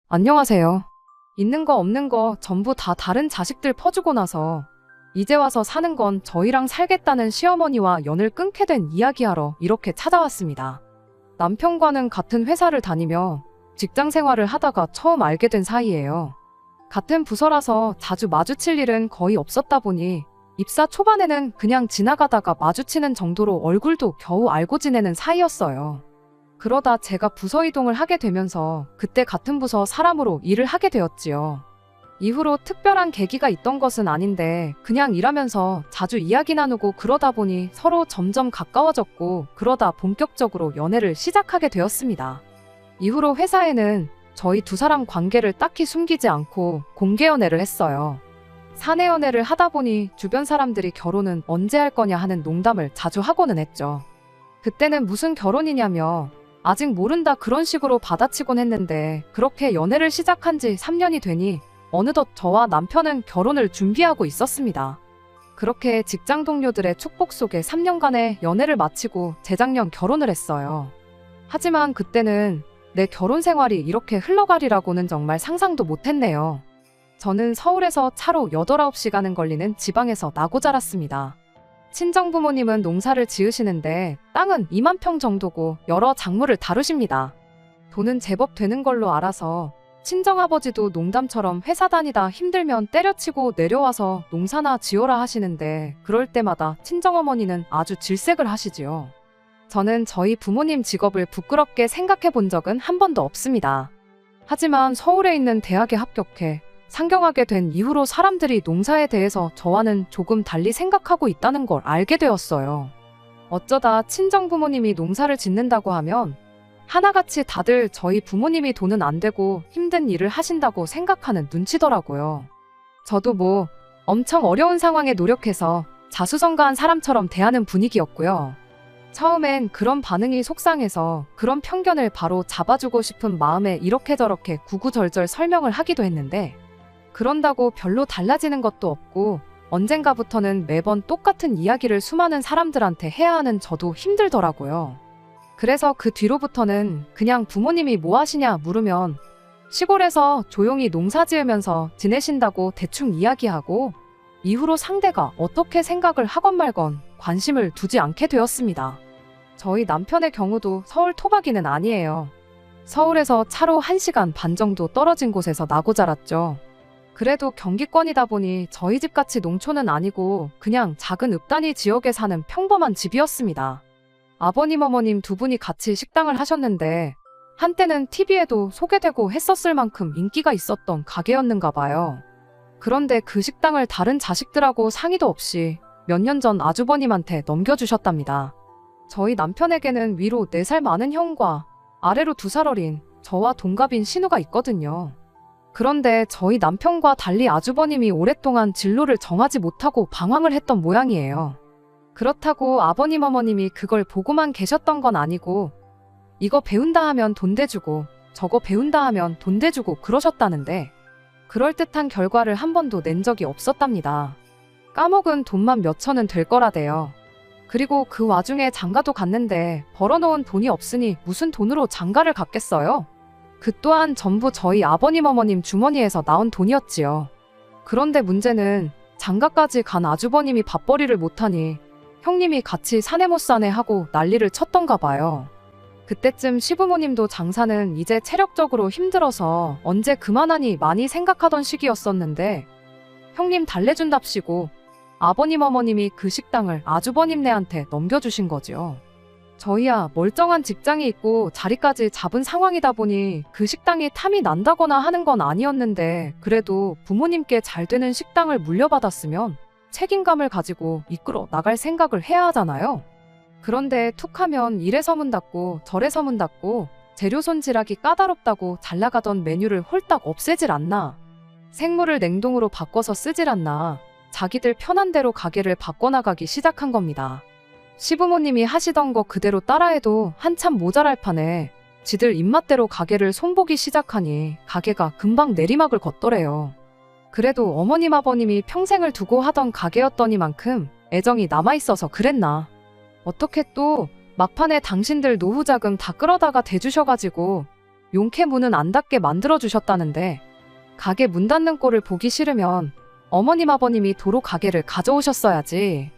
안녕하세요. 있는 거 없는 거 전부 다 다른 자식들 퍼주고 나서 이제 와서 사는 건 저희랑 살겠다는 시어머니와 연을 끊게 된 이야기하러 이렇게 찾아왔습니다. 남편과는 같은 회사를 다니며 직장 생활을 하다가 처음 알게 된 사이예요. 같은 부서라서 자주 마주칠 일은 거의 없었다 보니 입사 초반에는 그냥 지나가다가 마주치는 정도로 얼굴도 겨우 알고 지내는 사이였어요. 그러다 제가 부서 이동을 하게 되면서 그때 같은 부서 사람으로 일을 하게 되었지요. 이후로 특별한 계기가 있던 것은 아닌데 그냥 일하면서 자주 이야기 나누고 그러다 보니 서로 점점 가까워졌고 그러다 본격적으로 연애를 시작하게 되었습니다. 이후로 회사에는 저희 두 사람 관계를 딱히 숨기지 않고 공개 연애를 했어요. 사내 연애를 하다 보니 주변 사람들이 결혼은 언제 할 거냐 하는 농담을 자주 하고는 했죠. 그때는 무슨 결혼이냐며 아직 모른다 그런 식으로 받아치곤 했는데 그렇게 연애를 시작한 지 3년이 되니 어느덧 저와 남편은 결혼을 준비하고 있었습니다. 그렇게 직장 동료들의 축복 속에 3년간의 연애를 마치고 재작년 결혼을 했어요. 하지만 그때는 내 결혼 생활이 이렇게 흘러가리라고는 정말 상상도 못했네요. 저는 서울에서 차로 8, 9시간은 걸리는 지방에서 나고 자랐습니다. 친정 부모님은 농사를 지으시는데 땅은 2만 평 정도고 여러 작물을 다루십니다. 돈은 제법 되는 걸로 알아서 친정아버지도 농담처럼 회사 다니다 힘들면 때려치고 내려와서 농사나 지어라 하시는데 그럴 때마다 친정어머니는 아주 질색을 하시지요. 저는 저희 부모님 직업을 부끄럽게 생각해 본 적은 한 번도 없습니다. 하지만 서울에 있는 대학에 합격해 상경하게 된 이후로 사람들이 농사에 대해서 저와는 조금 달리 생각하고 있다는 걸 알게 되었어요. 어쩌다 친정 부모님이 농사를 짓는다고 하면 하나같이 다들 저희 부모님이 돈은 안 되고 힘든 일을 하신다고 생각하는 눈치더라고요. 저도 뭐 엄청 어려운 상황에 노력해서 자수성가한 사람처럼 대하는 분위기였고요. 처음엔 그런 반응이 속상해서 그런 편견을 바로 잡아주고 싶은 마음에 이렇게 저렇게 구구절절 설명을 하기도 했는데 그런다고 별로 달라지는 것도 없고 언젠가부터는 매번 똑같은 이야기를 수많은 사람들한테 해야 하는 저도 힘들더라고요. 그래서 그 뒤로부터는 그냥 부모님이 뭐 하시냐 물으면 시골에서 조용히 농사 지으면서 지내신다고 대충 이야기하고 이후로 상대가 어떻게 생각을 하건 말건 관심을 두지 않게 되었습니다. 저희 남편의 경우도 서울 토박이는 아니에요. 서울에서 차로 1시간 반 정도 떨어진 곳에서 나고 자랐죠. 그래도 경기권이다 보니 저희 집같이 농촌은 아니고 그냥 작은 읍단위 지역에 사는 평범한 집이었습니다. 아버님 어머님 두 분이 같이 식당을 하셨는데 한때는 TV에도 소개되고 했었을 만큼 인기가 있었던 가게였는가 봐요. 그런데 그 식당을 다른 자식들하고 상의도 없이 몇 년 전 아주버님한테 넘겨주셨답니다. 저희 남편에게는 위로 4살 많은 형과 아래로 2살 어린 저와 동갑인 신우가 있거든요. 그런데 저희 남편과 달리 아주버님이 오랫동안 진로를 정하지 못하고 방황을 했던 모양이에요. 그렇다고 아버님 어머님이 그걸 보고만 계셨던 건 아니고 이거 배운다 하면 돈 대주고 저거 배운다 하면 돈 대주고 그러셨다는데 그럴듯한 결과를 한 번도 낸 적이 없었답니다. 까먹은 돈만 몇 천은 될 거라대요. 그리고 그 와중에 장가도 갔는데 벌어놓은 돈이 없으니 무슨 돈으로 장가를 갔겠어요? 그 또한 전부 저희 아버님 어머님 주머니에서 나온 돈이었지요. 그런데 문제는 장가까지 간 아주버님이 밥벌이를 못하니 형님이 같이 사내 못 사내 하고 난리를 쳤던가 봐요. 그때쯤 시부모님도 장사는 이제 체력적으로 힘들어서 언제 그만하니 많이 생각하던 시기였었는데 형님 달래준답시고 아버님 어머님이 그 식당을 아주버님네한테 넘겨주신 거지요. 저희야 멀쩡한 직장이 있고 자리까지 잡은 상황이다 보니 그 식당이 탐이 난다거나 하는 건 아니었는데 그래도 부모님께 잘 되는 식당을 물려받았으면 책임감을 가지고 이끌어 나갈 생각을 해야 하잖아요. 그런데 툭하면 이래 서문 닫고 저래 서문 닫고 재료 손질하기 까다롭다고 잘 나가던 메뉴를 홀딱 없애질 않나. 생물을 냉동으로 바꿔서 쓰질 않나. 자기들 편한 대로 가게를 바꿔나가기 시작한 겁니다. 시부모님이 하시던 거 그대로 따라해도 한참 모자랄 판에 지들 입맛대로 가게를 손보기 시작하니 가게가 금방 내리막을 걷더래요. 그래도 어머님 아버님이 평생을 두고 하던 가게였더니만큼 애정이 남아있어서 그랬나. 어떻게 또 막판에 당신들 노후 자금 다 끌어다가 대주셔가지고 용케 문은 안 닫게 만들어주셨다는데 가게 문 닫는 꼴을 보기 싫으면 어머님 아버님이 도로 가게를 가져오셨어야지.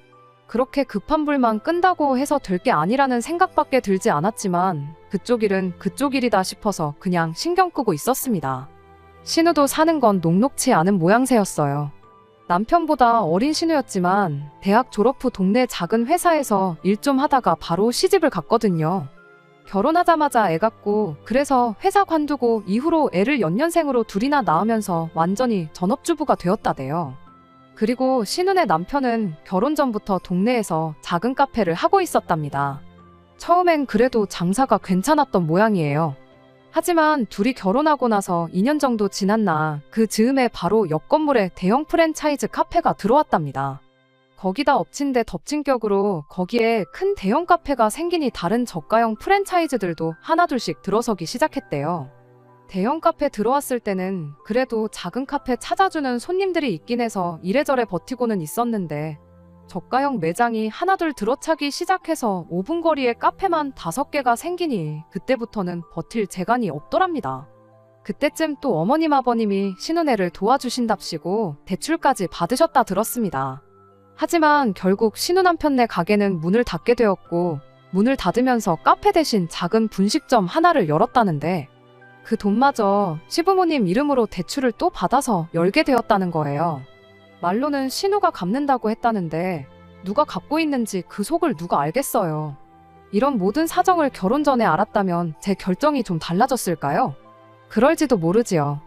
그렇게 급한 불만 끈다고 해서 될 게 아니라는 생각밖에 들지 않았지만 그쪽 일은 그쪽 일이다 싶어서 그냥 신경 끄고 있었습니다. 신우도 사는 건 녹록치 않은 모양새였어요. 남편보다 어린 신우였지만 대학 졸업 후 동네 작은 회사에서 일 좀 하다가 바로 시집을 갔거든요. 결혼하자마자 애 갖고 그래서 회사 관두고 이후로 애를 연년생으로 둘이나 낳으면서 완전히 전업주부가 되었다대요. 그리고 신우네 남편은 결혼 전부터 동네에서 작은 카페를 하고 있었답니다. 처음엔 그래도 장사가 괜찮았던 모양이에요. 하지만 둘이 결혼하고 나서 2년 정도 지났나 그 즈음에 바로 옆 건물에 대형 프랜차이즈 카페가 들어왔답니다. 거기다 엎친 데 덮친 격으로 거기에 큰 대형 카페가 생기니 다른 저가형 프랜차이즈들도 하나둘씩 들어서기 시작했대요. 대형 카페 들어왔을 때는 그래도 작은 카페 찾아주는 손님들이 있긴 해서 이래저래 버티고는 있었는데 저가형 매장이 하나둘 들어차기 시작해서 5분 거리에 카페만 5개가 생기니 그때부터는 버틸 재간이 없더랍니다. 그때쯤 또 어머님 아버님이 신우네를 도와주신답시고 대출까지 받으셨다 들었습니다. 하지만 결국 신우 남편네 가게는 문을 닫게 되었고 문을 닫으면서 카페 대신 작은 분식점 하나를 열었다는데 그 돈마저 시부모님 이름으로 대출을 또 받아서 열게 되었다는 거예요. 말로는 신우가 갚는다고 했다는데 누가 갚고 있는지 그 속을 누가 알겠어요. 이런 모든 사정을 결혼 전에 알았다면 제 결정이 좀 달라졌을까요? 그럴지도 모르지요.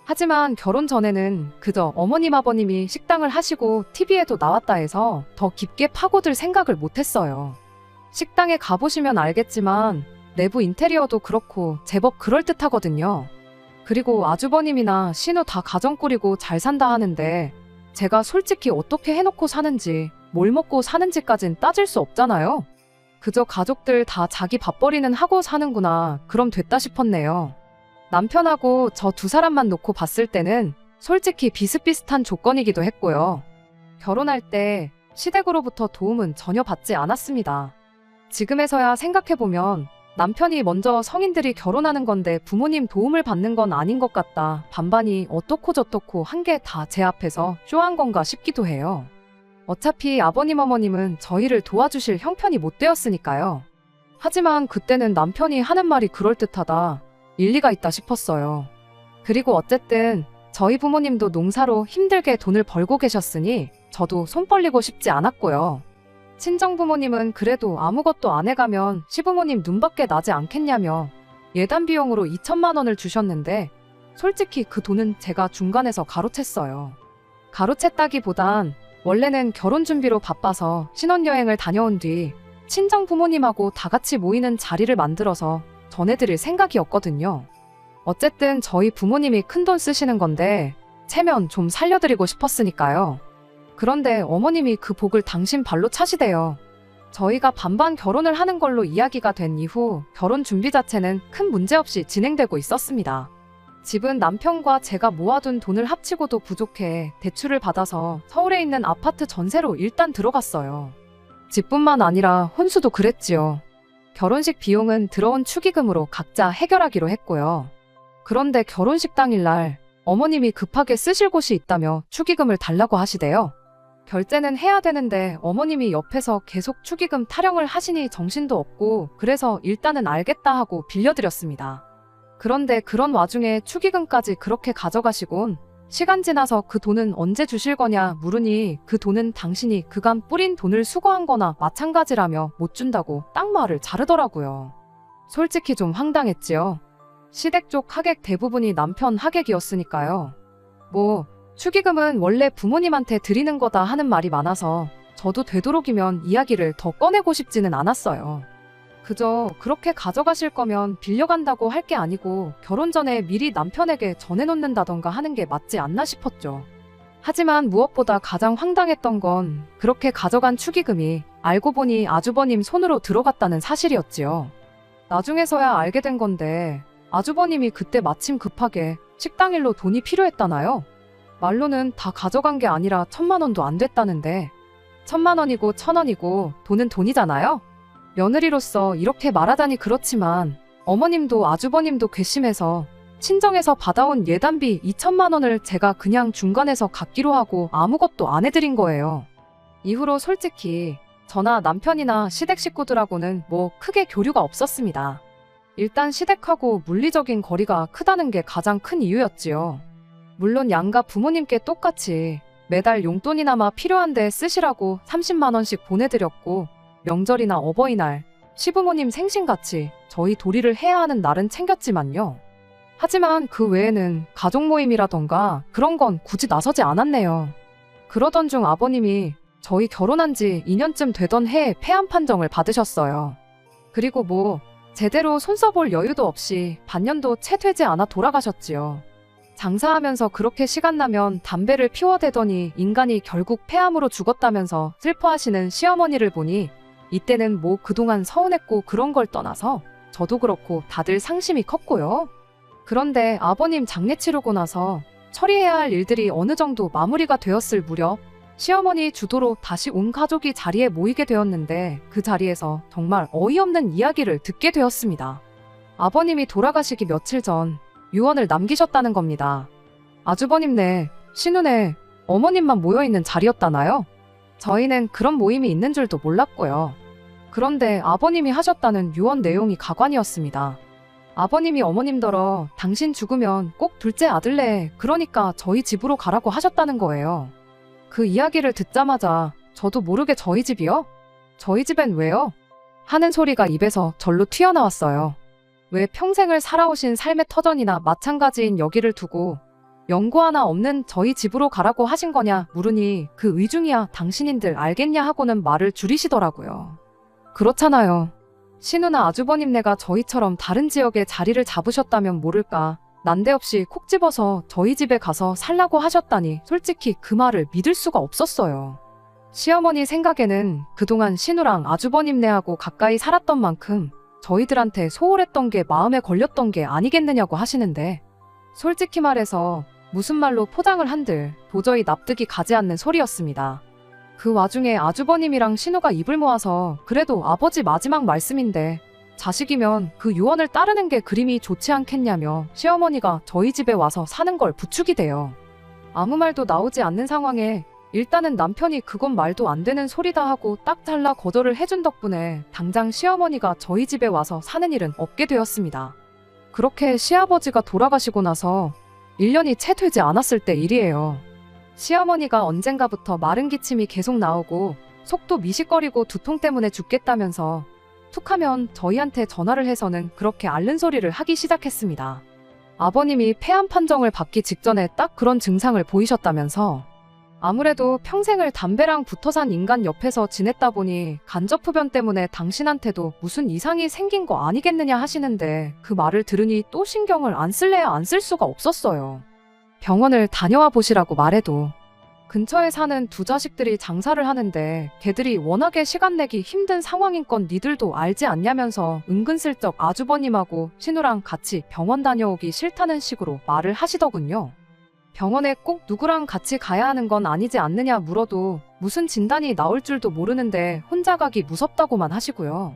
하지만 결혼 전에는 그저 어머님 아버님이 식당을 하시고 TV에도 나왔다 해서 더 깊게 파고들 생각을 못했어요. 식당에 가보시면 알겠지만 내부 인테리어도 그렇고 제법 그럴듯하거든요. 그리고 아주버님이나 신우 다 가정 꾸리고 잘 산다 하는데 제가 솔직히 어떻게 해놓고 사는지 뭘 먹고 사는지까진 따질 수 없잖아요. 그저 가족들 다 자기 밥벌이는 하고 사는구나 그럼 됐다 싶었네요. 남편하고 저 두 사람만 놓고 봤을 때는 솔직히 비슷비슷한 조건이기도 했고요. 결혼할 때 시댁으로부터 도움은 전혀 받지 않았습니다. 지금에서야 생각해보면 남편이 먼저 성인들이 결혼하는 건데 부모님 도움을 받는 건 아닌 것 같다. 반반이 어떻고 저떻고 한 게 다 제 앞에서 쇼한 건가 싶기도 해요. 어차피 아버님 어머님은 저희를 도와주실 형편이 못 되었으니까요. 하지만 그때는 남편이 하는 말이 그럴듯하다. 일리가 있다 싶었어요. 그리고 어쨌든 저희 부모님도 농사로 힘들게 돈을 벌고 계셨으니 저도 손 벌리고 싶지 않았고요. 친정부모님은 그래도 아무것도 안 해가면 시부모님 눈밖에 나지 않겠냐며 예단 비용으로 2천만 원을 주셨는데 솔직히 그 돈은 제가 중간에서 가로챘어요. 가로챘다기보단 원래는 결혼 준비로 바빠서 신혼여행을 다녀온 뒤 친정부모님하고 다 같이 모이는 자리를 만들어서 전해드릴 생각이었거든요. 어쨌든 저희 부모님이 큰돈 쓰시는 건데 체면 좀 살려드리고 싶었으니까요. 그런데 어머님이 그 복을 당신 발로 차시대요. 저희가 반반 결혼을 하는 걸로 이야기가 된 이후 결혼 준비 자체는 큰 문제 없이 진행되고 있었습니다. 집은 남편과 제가 모아둔 돈을 합치고도 부족해 대출을 받아서 서울에 있는 아파트 전세로 일단 들어갔어요. 집뿐만 아니라 혼수도 그랬지요. 결혼식 비용은 들어온 축의금으로 각자 해결하기로 했고요. 그런데 결혼식 당일날 어머님이 급하게 쓰실 곳이 있다며 축의금을 달라고 하시대요. 결제는 해야 되는데 어머님이 옆에서 계속 축의금 타령을 하시니 정신도 없고 그래서 일단은 알겠다 하고 빌려드렸습니다. 그런데 그런 와중에 축의금까지 그렇게 가져가시곤 시간 지나서 그 돈은 언제 주실 거냐 물으니 그 돈은 당신이 그간 뿌린 돈을 수거한 거나 마찬가지라며 못 준다고 딱 말을 자르더라고요. 솔직히 좀 황당했지요. 시댁 쪽 하객 대부분이 남편 하객이었으니까요. 축의금은 원래 부모님한테 드리는 거다 하는 말이 많아서 저도 되도록이면 이야기를 더 꺼내고 싶지는 않았어요. 그저 그렇게 가져가실 거면 빌려간다고 할 게 아니고 결혼 전에 미리 남편에게 전해놓는다던가 하는 게 맞지 않나 싶었죠. 하지만 무엇보다 가장 황당했던 건 그렇게 가져간 축의금이 알고 보니 아주버님 손으로 들어갔다는 사실이었지요. 나중에서야 알게 된 건데 아주버님이 그때 마침 급하게 식당일로 돈이 필요했다나요? 말로는 다 가져간 게 아니라 1,000만 원도 안 됐다는데 1,000만 원이고 1,000원이고 돈은 돈이잖아요? 며느리로서 이렇게 말하자니 그렇지만 어머님도 아주버님도 괘씸해서 친정에서 받아온 예단비 2천만 원을 제가 그냥 중간에서 갚기로 하고 아무것도 안 해드린 거예요. 이후로 솔직히 저나 남편이나 시댁 식구들하고는 뭐 크게 교류가 없었습니다. 일단 시댁하고 물리적인 거리가 크다는 게 가장 큰 이유였지요. 물론 양가 부모님께 똑같이 매달 용돈이나마 필요한데 쓰시라고 30만 원씩 보내드렸고, 명절이나 어버이날, 시부모님 생신같이 저희 도리를 해야 하는 날은 챙겼지만요. 하지만 그 외에는 가족 모임이라던가 그런 건 굳이 나서지 않았네요. 그러던 중 아버님이 저희 결혼한 지 2년쯤 되던 해에 폐암 판정을 받으셨어요. 그리고 뭐 제대로 손 써볼 여유도 없이 반년도 채 되지 않아 돌아가셨지요. 장사하면서 그렇게 시간 나면 담배를 피워대더니 인간이 결국 폐암으로 죽었다면서 슬퍼하시는 시어머니를 보니 이때는 뭐 그동안 서운했고 그런 걸 떠나서 저도 그렇고 다들 상심이 컸고요. 그런데 아버님 장례 치르고 나서 처리해야 할 일들이 어느 정도 마무리가 되었을 무렵 시어머니 주도로 다시 온 가족이 자리에 모이게 되었는데, 그 자리에서 정말 어이없는 이야기를 듣게 되었습니다. 아버님이 돌아가시기 며칠 전 유언을 남기셨다는 겁니다. 아주버님네, 시누네, 어머님만 모여있는 자리였다나요? 저희는 그런 모임이 있는 줄도 몰랐고요. 그런데 아버님이 하셨다는 유언 내용이 가관이었습니다. 아버님이 어머님더러 당신 죽으면 꼭 둘째 아들내, 그러니까 저희 집으로 가라고 하셨다는 거예요. 그 이야기를 듣자마자 저도 모르게 저희 집이요? 저희 집엔 왜요? 하는 소리가 입에서 절로 튀어나왔어요. 왜 평생을 살아오신 삶의 터전이나 마찬가지인 여기를 두고 연고 하나 없는 저희 집으로 가라고 하신 거냐 물으니 그 의중이야 당신인들 알겠냐 하고는 말을 줄이시더라고요. 그렇잖아요. 시누나 아주버님네가 저희처럼 다른 지역에 자리를 잡으셨다면 모를까, 난데없이 콕 집어서 저희 집에 가서 살라고 하셨다니 솔직히 그 말을 믿을 수가 없었어요. 시어머니 생각에는 그동안 시누랑 아주버님네하고 가까이 살았던 만큼 저희들한테 소홀했던 게 마음에 걸렸던 게 아니겠느냐고 하시는데, 솔직히 말해서 무슨 말로 포장을 한들 도저히 납득이 가지 않는 소리였습니다. 그 와중에 아주버님이랑 신우가 입을 모아서 그래도 아버지 마지막 말씀인데 자식이면 그 유언을 따르는 게 그림이 좋지 않겠냐며 시어머니가 저희 집에 와서 사는 걸 부추기 대요. 아무 말도 나오지 않는 상황에 일단은 남편이 그건 말도 안 되는 소리다 하고 딱 잘라 거절을 해준 덕분에 당장 시어머니가 저희 집에 와서 사는 일은 없게 되었습니다. 그렇게 시아버지가 돌아가시고 나서 1년이 채 되지 않았을 때 일이에요. 시어머니가 언젠가부터 마른 기침이 계속 나오고 속도 미식거리고 두통 때문에 죽겠다면서 툭하면 저희한테 전화를 해서는 그렇게 앓는 소리를 하기 시작했습니다. 아버님이 폐암 판정을 받기 직전에 딱 그런 증상을 보이셨다면서, 아무래도 평생을 담배랑 붙어 산 인간 옆에서 지냈다 보니 간접흡연 때문에 당신한테도 무슨 이상이 생긴 거 아니겠느냐 하시는데, 그 말을 들으니 또 신경을 안 쓸래야 안 쓸 수가 없었어요. 병원을 다녀와 보시라고 말해도 근처에 사는 두 자식들이 장사를 하는데 걔들이 워낙에 시간 내기 힘든 상황인 건 니들도 알지 않냐면서 은근슬쩍 아주버님하고 신우랑 같이 병원 다녀오기 싫다는 식으로 말을 하시더군요. 병원에 꼭 누구랑 같이 가야 하는 건 아니지 않느냐 물어도 무슨 진단이 나올 줄도 모르는데 혼자 가기 무섭다고만 하시고요.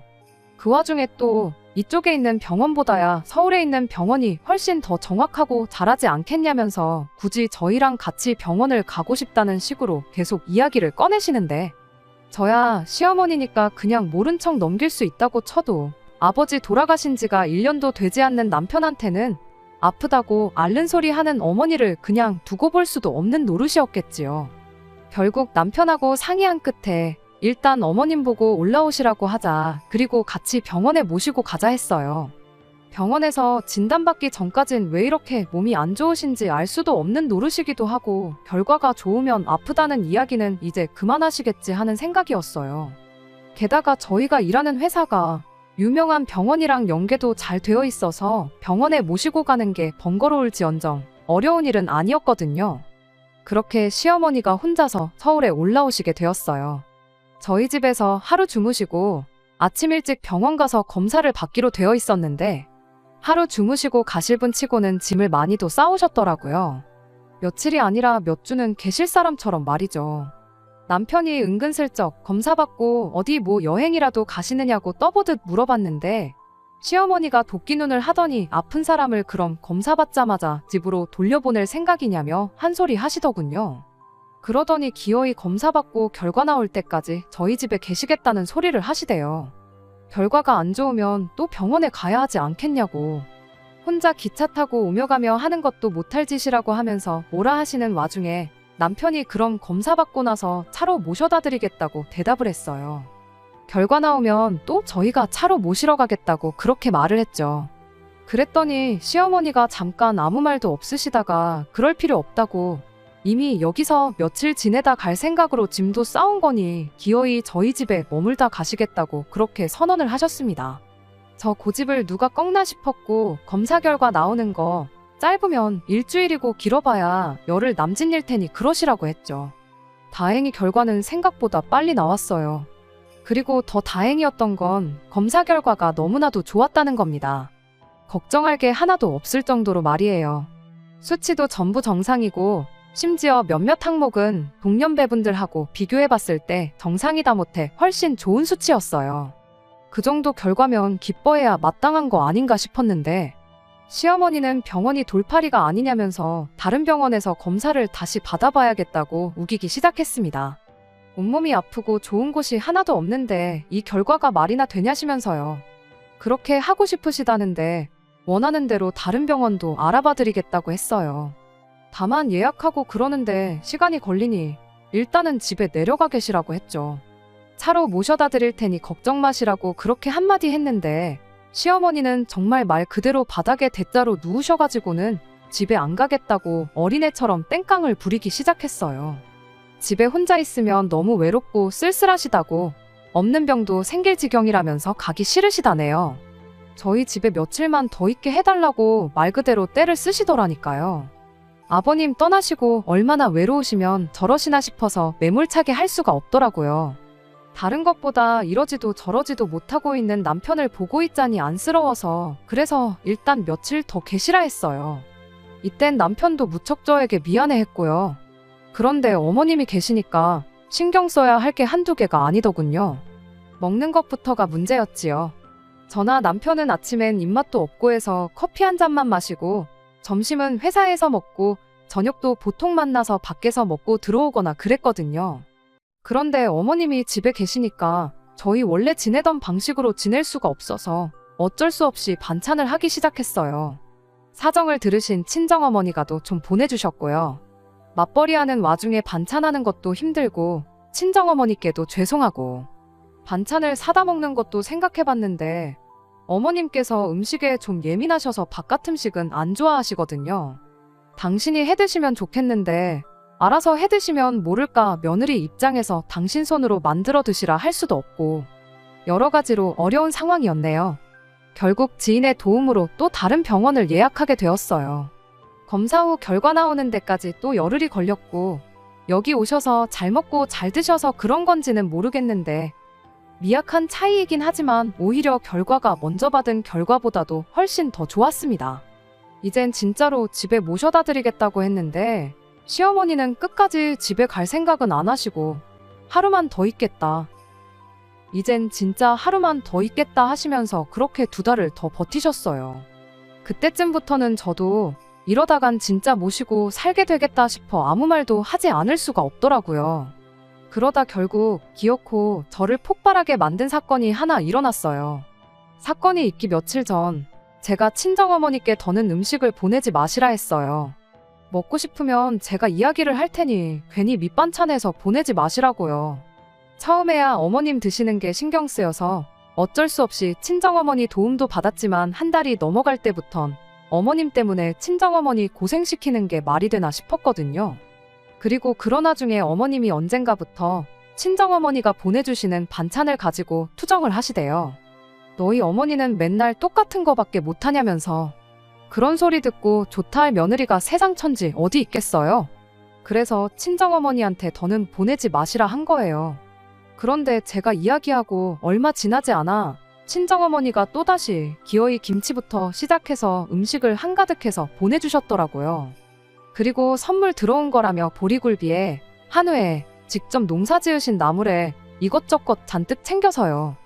그 와중에 또 이쪽에 있는 병원보다야 서울에 있는 병원이 훨씬 더 정확하고 잘하지 않겠냐면서 굳이 저희랑 같이 병원을 가고 싶다는 식으로 계속 이야기를 꺼내시는데, 저야 시어머니니까 그냥 모른 척 넘길 수 있다고 쳐도 아버지 돌아가신 지가 1년도 되지 않는 남편한테는 아프다고 앓는 소리 하는 어머니를 그냥 두고 볼 수도 없는 노릇이었겠지요. 결국 남편하고 상의한 끝에 일단 어머님 보고 올라오시라고 하자, 그리고 같이 병원에 모시고 가자 했어요. 병원에서 진단받기 전까진 왜 이렇게 몸이 안 좋으신지 알 수도 없는 노릇이기도 하고, 결과가 좋으면 아프다는 이야기는 이제 그만하시겠지 하는 생각이었어요. 게다가 저희가 일하는 회사가 유명한 병원이랑 연계도 잘 되어 있어서 병원에 모시고 가는 게 번거로울지언정 어려운 일은 아니었거든요. 그렇게 시어머니가 혼자서 서울에 올라오시게 되었어요. 저희 집에서 하루 주무시고 아침 일찍 병원 가서 검사를 받기로 되어 있었는데, 하루 주무시고 가실 분 치고는 짐을 많이도 싸오셨더라고요. 며칠이 아니라 몇 주는 계실 사람처럼 말이죠. 남편이 은근슬쩍 검사받고 어디 뭐 여행이라도 가시느냐고 떠보듯 물어봤는데 시어머니가 도끼 눈을 하더니 아픈 사람을 그럼 검사받자마자 집으로 돌려보낼 생각이냐며 한 소리 하시더군요. 그러더니 기어이 검사받고 결과 나올 때까지 저희 집에 계시겠다는 소리를 하시대요. 결과가 안 좋으면 또 병원에 가야 하지 않겠냐고. 혼자 기차 타고 오며 가며 하는 것도 못할 짓이라고 하면서 뭐라 하시는 와중에 남편이 그럼 검사받고 나서 차로 모셔다 드리겠다고 대답을 했어요. 결과 나오면 또 저희가 차로 모시러 가겠다고 그렇게 말을 했죠. 그랬더니 시어머니가 잠깐 아무 말도 없으시다가 그럴 필요 없다고 이미 여기서 며칠 지내다 갈 생각으로 짐도 싸온 거니 기어이 저희 집에 머물다 가시겠다고 그렇게 선언을 하셨습니다. 저 고집을 누가 꺾나 싶었고 검사 결과 나오는 거 짧으면 일주일이고 길어봐야 열흘 남짓일 테니 그러시라고 했죠. 다행히 결과는 생각보다 빨리 나왔어요. 그리고 더 다행이었던 건 검사 결과가 너무나도 좋았다는 겁니다. 걱정할 게 하나도 없을 정도로 말이에요. 수치도 전부 정상이고 심지어 몇몇 항목은 동년배분들하고 비교해봤을 때 정상이다 못해 훨씬 좋은 수치였어요. 그 정도 결과면 기뻐해야 마땅한 거 아닌가 싶었는데 시어머니는 병원이 돌팔이가 아니냐면서 다른 병원에서 검사를 다시 받아봐야겠다고 우기기 시작했습니다. 온몸이 아프고 좋은 곳이 하나도 없는데 이 결과가 말이나 되냐시면서요. 그렇게 하고 싶으시다는데 원하는 대로 다른 병원도 알아봐드리겠다고 했어요. 다만 예약하고 그러는데 시간이 걸리니 일단은 집에 내려가 계시라고 했죠. 차로 모셔다 드릴 테니 걱정 마시라고 그렇게 한마디 했는데 시어머니는 정말 말 그대로 바닥에 대자로 누우셔가지고는 집에 안 가겠다고 어린애처럼 땡깡을 부리기 시작했어요. 집에 혼자 있으면 너무 외롭고 쓸쓸하시다고 없는 병도 생길 지경이라면서 가기 싫으시다네요. 저희 집에 며칠만 더 있게 해달라고 말 그대로 떼를 쓰시더라니까요. 아버님 떠나시고 얼마나 외로우시면 저러시나 싶어서 매몰차게 할 수가 없더라고요. 다른 것보다 이러지도 저러지도 못하고 있는 남편을 보고 있자니 안쓰러워서 그래서 일단 며칠 더 계시라 했어요. 이땐 남편도 무척 저에게 미안해했고요. 그런데 어머님이 계시니까 신경 써야 할 게 한두 개가 아니더군요. 먹는 것부터가 문제였지요. 저나 남편은 아침엔 입맛도 없고 해서 커피 한 잔만 마시고 점심은 회사에서 먹고 저녁도 보통 만나서 밖에서 먹고 들어오거나 그랬거든요. 그런데 어머님이 집에 계시니까 저희 원래 지내던 방식으로 지낼 수가 없어서 어쩔 수 없이 반찬을 하기 시작했어요. 사정을 들으신 친정어머니가도 좀 보내주셨고요. 맞벌이하는 와중에 반찬하는 것도 힘들고 친정어머니께도 죄송하고 반찬을 사다 먹는 것도 생각해봤는데 어머님께서 음식에 좀 예민하셔서 바깥 음식은 안 좋아하시거든요. 당신이 해드시면 좋겠는데 알아서 해드시면 모를까 며느리 입장에서 당신 손으로 만들어 드시라 할 수도 없고 여러 가지로 어려운 상황이었네요. 결국 지인의 도움으로 또 다른 병원을 예약하게 되었어요. 검사 후 결과 나오는 데까지 또 열흘이 걸렸고 여기 오셔서 잘 먹고 잘 드셔서 그런 건지는 모르겠는데 미약한 차이이긴 하지만 오히려 결과가 먼저 받은 결과보다도 훨씬 더 좋았습니다. 이젠 진짜로 집에 모셔다 드리겠다고 했는데 시어머니는 끝까지 집에 갈 생각은 안 하시고 하루만 더 있겠다. 이젠 진짜 하루만 더 있겠다 하시면서 그렇게 2달을 더 버티셨어요. 그때쯤부터는 저도 이러다간 진짜 모시고 살게 되겠다 싶어 아무 말도 하지 않을 수가 없더라고요. 그러다 결국 기어코 저를 폭발하게 만든 사건이 하나 일어났어요. 사건이 있기 며칠 전 제가 친정어머니께 더는 음식을 보내지 마시라 했어요. 먹고 싶으면 제가 이야기를 할 테니 괜히 밑반찬해서 보내지 마시라고요. 처음에야 어머님 드시는 게 신경 쓰여서 어쩔 수 없이 친정어머니 도움도 받았지만 한 달이 넘어갈 때부턴 어머님 때문에 친정어머니 고생시키는 게 말이 되나 싶었거든요. 그리고 그런 와중에 어머님이 언젠가부터 친정어머니가 보내주시는 반찬을 가지고 투정을 하시대요. 너희 어머니는 맨날 똑같은 거밖에 못하냐면서. 그런 소리 듣고 좋다 할 며느리가 세상 천지 어디 있겠어요? 그래서 친정어머니한테 더는 보내지 마시라 한 거예요. 그런데 제가 이야기하고 얼마 지나지 않아 친정어머니가 또다시 기어이 김치부터 시작해서 음식을 한가득해서 보내주셨더라고요. 그리고 선물 들어온 거라며 보리굴비에 한우에 직접 농사 지으신 나물에 이것저것 잔뜩 챙겨서요.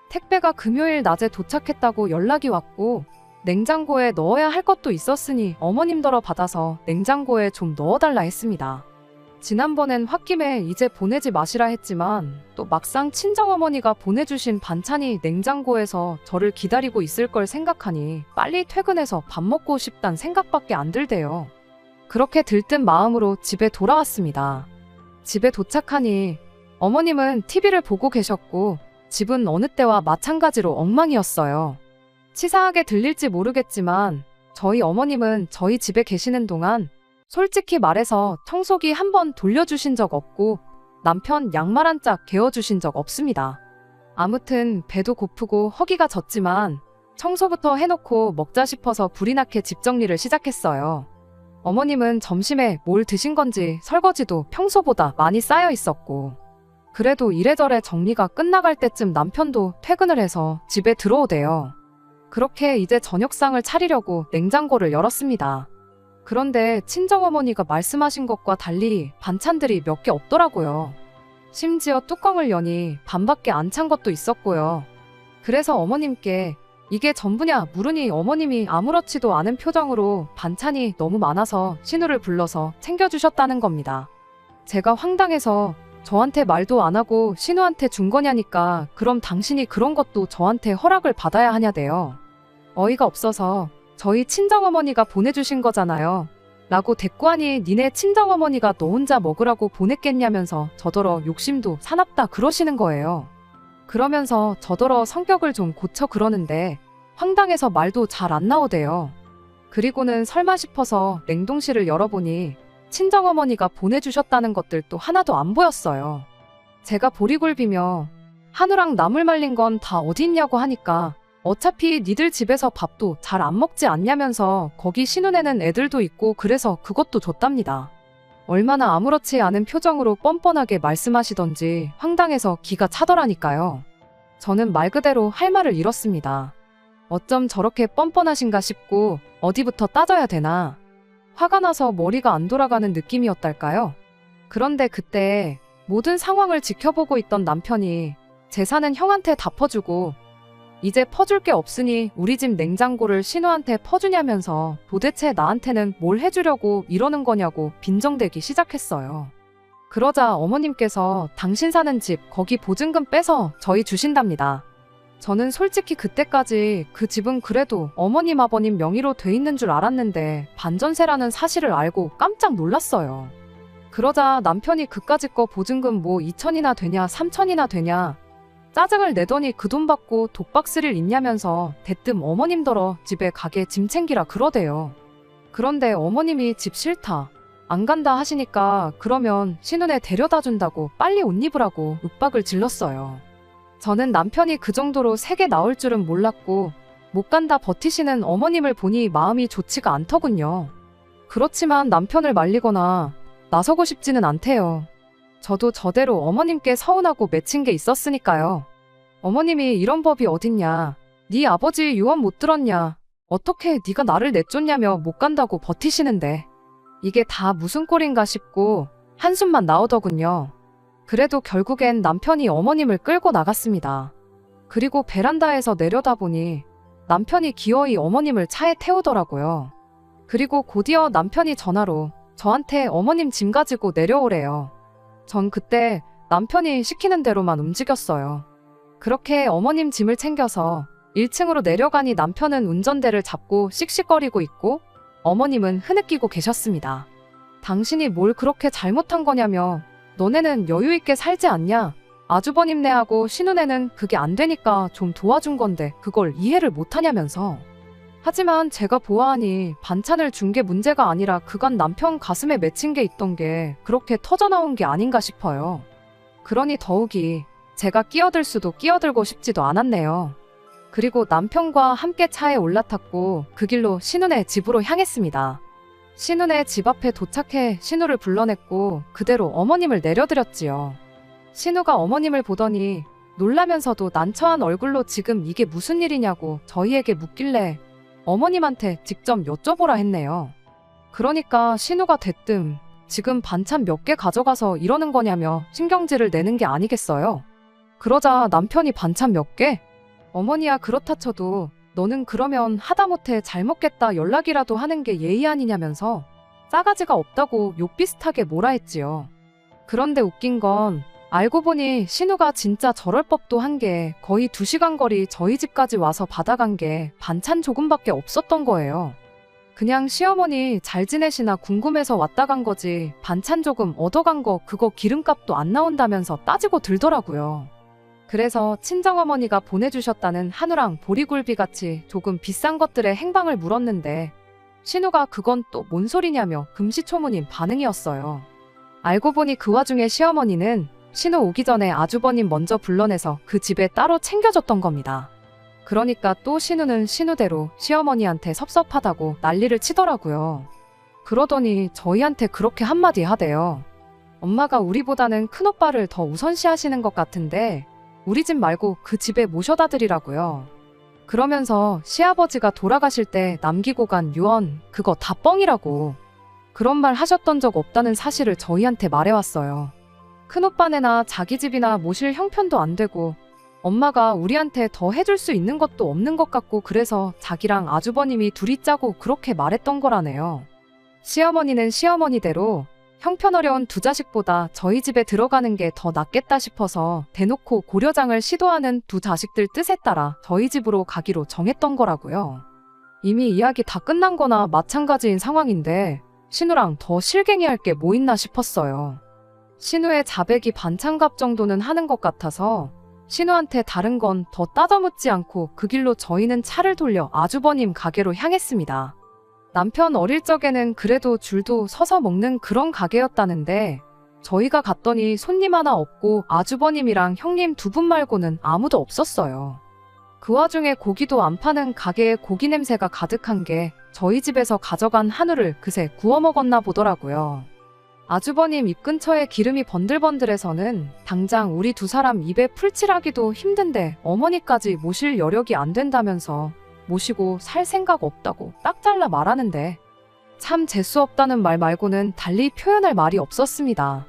택배가 금요일 낮에 도착했다고 연락이 왔고 냉장고에 넣어야 할 것도 있었으니 어머님더러 받아서 냉장고에 좀 넣어달라 했습니다. 지난번엔 홧김에 이제 보내지 마시라 했지만 또 막상 친정어머니가 보내주신 반찬이 냉장고에서 저를 기다리고 있을 걸 생각하니 빨리 퇴근해서 밥 먹고 싶단 생각밖에 안 들대요. 그렇게 들뜬 마음으로 집에 돌아왔습니다. 집에 도착하니 어머님은 TV를 보고 계셨고 집은 어느 때와 마찬가지로 엉망이었어요. 치사하게 들릴지 모르겠지만 저희 어머님은 저희 집에 계시는 동안 솔직히 말해서 청소기 한 번 돌려주신 적 없고 남편 양말 한 짝 개어주신 적 없습니다. 아무튼 배도 고프고 허기가 졌지만 청소부터 해놓고 먹자 싶어서 불이 나게 집 정리를 시작했어요. 어머님은 점심에 뭘 드신 건지 설거지도 평소보다 많이 쌓여 있었고 그래도 이래저래 정리가 끝나갈 때쯤 남편도 퇴근을 해서 집에 들어오대요. 그렇게 이제 저녁상을 차리려고 냉장고를 열었습니다. 그런데 친정어머니가 말씀하신 것과 달리 반찬들이 몇 개 없더라고요. 심지어 뚜껑을 여니 반밖에 안 찬 것도 있었고요. 그래서 어머님께 이게 전부냐 물으니 어머님이 아무렇지도 않은 표정으로 반찬이 너무 많아서 신우를 불러서 챙겨주셨다는 겁니다. 제가 황당해서 저한테 말도 안 하고 신우한테 준 거냐니까 그럼 당신이 그런 것도 저한테 허락을 받아야 하냐대요. 어이가 없어서 저희 친정어머니가 보내주신 거잖아요. 라고 대꾸하니 니네 친정어머니가 너 혼자 먹으라고 보냈겠냐면서 저더러 욕심도 사납다 그러시는 거예요. 그러면서 저더러 성격을 좀 고쳐 그러는데 황당해서 말도 잘 안 나오대요. 그리고는 설마 싶어서 냉동실을 열어보니 친정어머니가 보내주셨다는 것들도 하나도 안 보였어요. 제가 보리굴비며 한우랑 나물 말린 건 다 어디 있냐고 하니까 어차피 니들 집에서 밥도 잘 안 먹지 않냐면서 거기 신우네는 애들도 있고 그래서 그것도 줬답니다. 얼마나 아무렇지 않은 표정으로 뻔뻔하게 말씀하시던지 황당해서 기가 차더라니까요. 저는 말 그대로 할 말을 잃었습니다. 어쩜 저렇게 뻔뻔하신가 싶고 어디부터 따져야 되나. 화가 나서 머리가 안 돌아가는 느낌이었달까요? 그런데 그때 모든 상황을 지켜보고 있던 남편이 재산은 형한테 다 퍼주고 이제 퍼줄 게 없으니 우리 집 냉장고를 신우한테 퍼주냐면서 도대체 나한테는 뭘 해주려고 이러는 거냐고 빈정대기 시작했어요. 그러자 어머님께서 당신 사는 집 거기 보증금 빼서 저희 주신답니다. 저는 솔직히 그때까지 그 집은 그래도 어머님 아버님 명의로 돼 있는 줄 알았는데 반전세라는 사실을 알고 깜짝 놀랐어요. 그러자 남편이 그까짓 거 보증금 뭐 2천이나 되냐 3천이나 되냐 짜증을 내더니 그 돈 받고 독박 쓸 일 있냐면서 대뜸 어머님더러 집에 가게 짐 챙기라 그러대요. 그런데 어머님이 집 싫다 안 간다 하시니까 그러면 신우네 데려다 준다고 빨리 옷 입으라고 윽박을 질렀어요. 저는 남편이 그 정도로 세게 나올 줄은 몰랐고 못 간다 버티시는 어머님을 보니 마음이 좋지가 않더군요. 그렇지만 남편을 말리거나 나서고 싶지는 않대요. 저도 저대로 어머님께 서운하고 맺힌 게 있었으니까요. 어머님이 이런 법이 어딨냐. 네 아버지 유언 못 들었냐. 어떻게 네가 나를 내쫓냐며 못 간다고 버티시는데. 이게 다 무슨 꼴인가 싶고 한숨만 나오더군요. 그래도 결국엔 남편이 어머님을 끌고 나갔습니다. 그리고 베란다에서 내려다보니 남편이 기어이 어머님을 차에 태우더라고요. 그리고 곧이어 남편이 전화로 저한테 어머님 짐 가지고 내려오래요. 전 그때 남편이 시키는 대로만 움직였어요. 그렇게 어머님 짐을 챙겨서 1층으로 내려가니 남편은 운전대를 잡고 씩씩거리고 있고 어머님은 흐느끼고 계셨습니다. 당신이 뭘 그렇게 잘못한 거냐며 너네는 여유있게 살지 않냐? 아주버님네하고 신우네는 그게 안 되니까 좀 도와준 건데 그걸 이해를 못하냐면서. 하지만 제가 보아하니 반찬을 준 게 문제가 아니라 그간 남편 가슴에 맺힌 게 있던 게 그렇게 터져나온 게 아닌가 싶어요. 그러니 더욱이 제가 끼어들 수도 끼어들고 싶지도 않았네요. 그리고 남편과 함께 차에 올라탔고 그 길로 신우네 집으로 향했습니다. 신우네 집 앞에 도착해 신우를 불러냈고 그대로 어머님을 내려드렸지요. 신우가 어머님을 보더니 놀라면서도 난처한 얼굴로 지금 이게 무슨 일이냐고 저희에게 묻길래 어머님한테 직접 여쭤보라 했네요. 그러니까 신우가 대뜸 지금 반찬 몇 개 가져가서 이러는 거냐며 신경질을 내는 게 아니겠어요. 그러자 남편이 반찬 몇 개? 어머니야 그렇다 쳐도 너는 그러면 하다못해 잘 먹겠다 연락이라도 하는 게 예의 아니냐면서 싸가지가 없다고 욕 비슷하게 뭐라 했지요. 그런데 웃긴 건 알고 보니 신우가 진짜 저럴 법도 한 게 거의 2시간 거리 저희 집까지 와서 받아간 게 반찬 조금밖에 없었던 거예요. 그냥 시어머니 잘 지내시나 궁금해서 왔다 간 거지 반찬 조금 얻어간 거 그거 기름값도 안 나온다면서 따지고 들더라고요. 그래서 친정어머니가 보내주셨다는 한우랑 보리굴비같이 조금 비싼 것들의 행방을 물었는데 신우가 그건 또 뭔 소리냐며 금시초문인 반응이었어요. 알고 보니 그 와중에 시어머니는 신우 오기 전에 아주버님 먼저 불러내서 그 집에 따로 챙겨줬던 겁니다. 그러니까 또 신우는 신우대로 시어머니한테 섭섭하다고 난리를 치더라고요. 그러더니 저희한테 그렇게 한마디 하대요. 엄마가 우리보다는 큰오빠를 더 우선시하시는 것 같은데 우리 집 말고 그 집에 모셔다 드리라고요. 그러면서 시아버지가 돌아가실 때 남기고 간 유언 그거 다 뻥이라고 그런 말 하셨던 적 없다는 사실을 저희한테 말해왔어요. 큰오빠네나 자기 집이나 모실 형편도 안 되고 엄마가 우리한테 더 해줄 수 있는 것도 없는 것 같고 그래서 자기랑 아주버님이 둘이 짜고 그렇게 말했던 거라네요. 시어머니는 시어머니대로 형편 어려운 두 자식보다 저희 집에 들어가는 게 더 낫겠다 싶어서 대놓고 고려장을 시도하는 두 자식들 뜻에 따라 저희 집으로 가기로 정했던 거라고요. 이미 이야기 다 끝난 거나 마찬가지인 상황인데 신우랑 더 실갱이할 게 뭐 있나 싶었어요. 신우의 자백이 반찬값 정도는 하는 것 같아서 신우한테 다른 건 더 따져묻지 않고 그 길로 저희는 차를 돌려 아주버님 가게로 향했습니다. 남편 어릴 적에는 그래도 줄도 서서 먹는 그런 가게였다는데 저희가 갔더니 손님 하나 없고 아주버님이랑 형님 두 분 말고는 아무도 없었어요. 그 와중에 고기도 안 파는 가게에 고기 냄새가 가득한 게 저희 집에서 가져간 한우를 그새 구워 먹었나 보더라고요. 아주버님 입 근처에 기름이 번들번들해서는 당장 우리 두 사람 입에 풀칠하기도 힘든데 어머니까지 모실 여력이 안 된다면서 모시고 살 생각 없다고 딱 잘라 말하는데 참 재수없다는 말 말고는 달리 표현할 말이 없었습니다.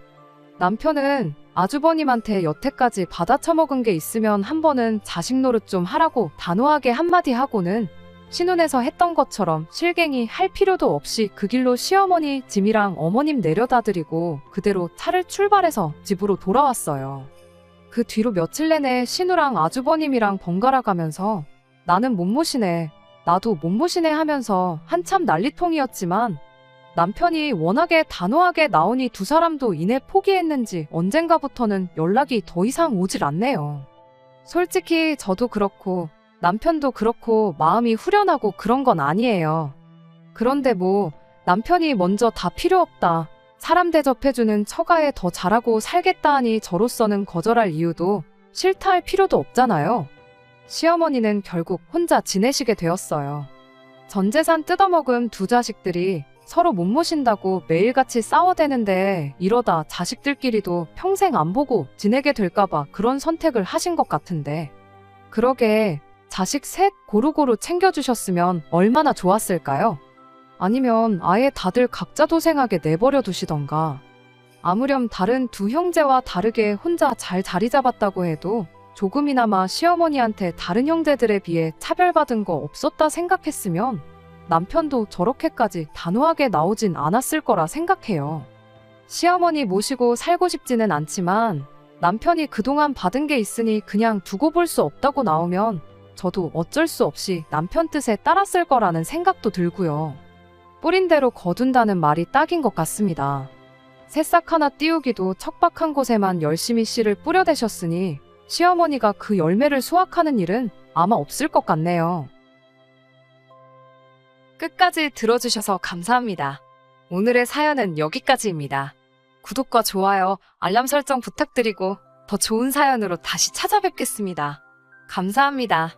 남편은 아주버님한테 여태까지 받아쳐먹은 게 있으면 한 번은 자식 노릇 좀 하라고 단호하게 한마디 하고는 신혼에서 했던 것처럼 실갱이 할 필요도 없이 그 길로 시어머니 짐이랑 어머님 내려다 드리고 그대로 차를 출발해서 집으로 돌아왔어요. 그 뒤로 며칠 내내 신우랑 아주버님이랑 번갈아 가면서 나는 못 모시네, 나도 못 모시네 하면서 한참 난리통이었지만 남편이 워낙에 단호하게 나오니 두 사람도 이내 포기했는지 언젠가부터는 연락이 더 이상 오질 않네요. 솔직히 저도 그렇고 남편도 그렇고 마음이 후련하고 그런 건 아니에요. 그런데 뭐 남편이 먼저 다 필요 없다, 사람 대접해주는 처가에 더 잘하고 살겠다 하니 저로서는 거절할 이유도 싫다 할 필요도 없잖아요. 시어머니는 결국 혼자 지내시게 되었어요. 전 재산 뜯어먹은 두 자식들이 서로 못 모신다고 매일같이 싸워대는데 이러다 자식들끼리도 평생 안 보고 지내게 될까봐 그런 선택을 하신 것 같은데 그러게 자식 셋 고루고루 챙겨주셨으면 얼마나 좋았을까요? 아니면 아예 다들 각자 도생하게 내버려 두시던가. 아무렴 다른 두 형제와 다르게 혼자 잘 자리 잡았다고 해도 조금이나마 시어머니한테 다른 형제들에 비해 차별받은 거 없었다 생각했으면 남편도 저렇게까지 단호하게 나오진 않았을 거라 생각해요. 시어머니 모시고 살고 싶지는 않지만 남편이 그동안 받은 게 있으니 그냥 두고 볼 수 없다고 나오면 저도 어쩔 수 없이 남편 뜻에 따랐을 거라는 생각도 들고요. 뿌린 대로 거둔다는 말이 딱인 것 같습니다. 새싹 하나 띄우기도 척박한 곳에만 열심히 씨를 뿌려대셨으니 시어머니가 그 열매를 수확하는 일은 아마 없을 것 같네요. 끝까지 들어주셔서 감사합니다. 오늘의 사연은 여기까지입니다. 구독과 좋아요, 알람 설정 부탁드리고 더 좋은 사연으로 다시 찾아뵙겠습니다. 감사합니다.